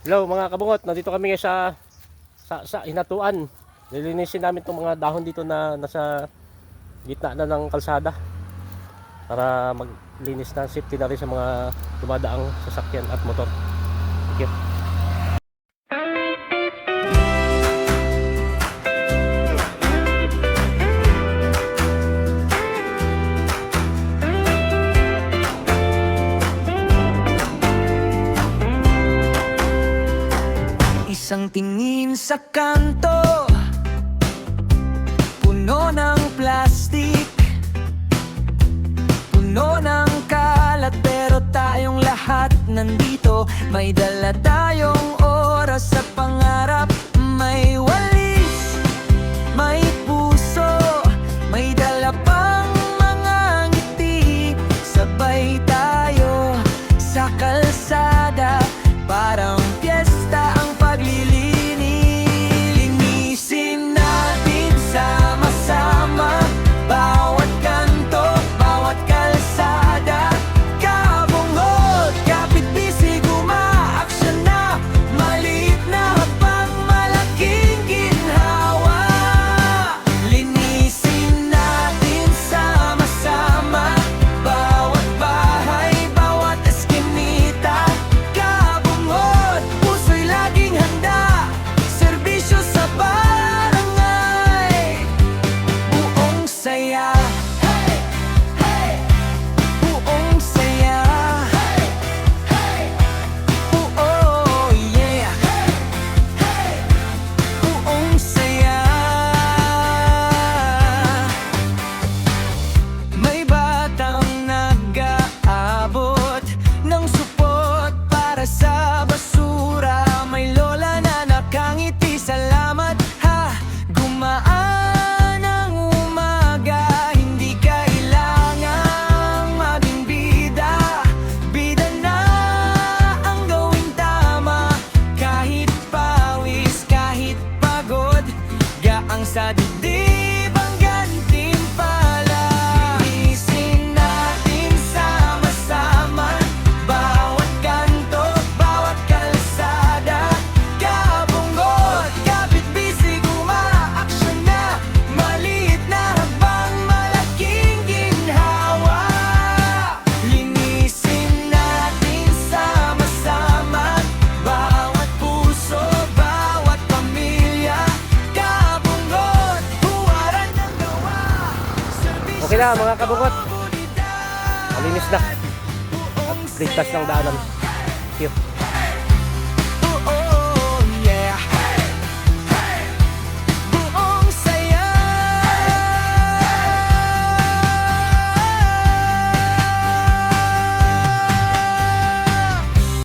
Hello mga kabungot, nandito kami ngayon sa Hinatuan. Lilinisin namin itong mga dahon dito na nasa gitna na ng kalsada para maglinis na, safety na rin sa mga dumadaang sasakyan at motor. Thank you. Isang tingin sa kanto, puno ng plastic, puno ng kalat, pero tayong lahat nandito. May dala tayong oras sa pangarap, may walis, may puso, may dala pang mga ngiti. Sabay tayo sa kalsada, parang piyesta ang linisin natin sama-sama, bawat kanto, bawat kalsada. Kabungod, kapit bisig, umaaksyon na, maliit na habang malaking ginhawa. Linisin natin sama-sama, bawat bahay, bawat eskinita. Kabungod, puso'y laging handa, serbisyo sa barangay. Buong saya, hey, hey. Buong saya, hey, hey. Oh yeah, hey, hey. Buong saya. May batang nag-aabot ng supot para sa basura. May lola na nakangiti, salamat ha. Gumaan ang umaga, hindi kailangang maging bida. Bida na ang gawing tama, kahit pawis, kahit pagod, gaang sa dibdib ang gantimpala. Linisin natin sama-sama, bawat kanto, bawat kalsada. Kabungod, kapit bisig, umaaksyon na, maliit na habang malaking ginhawa. Linisin natin sama-sama, bawat puso, bawat pamilya. Kabungod, huwaran ng gawa, serbisyo Okay na mga kabungot, sa komunidad. malinis na at ligtas ng daanan. Thank you.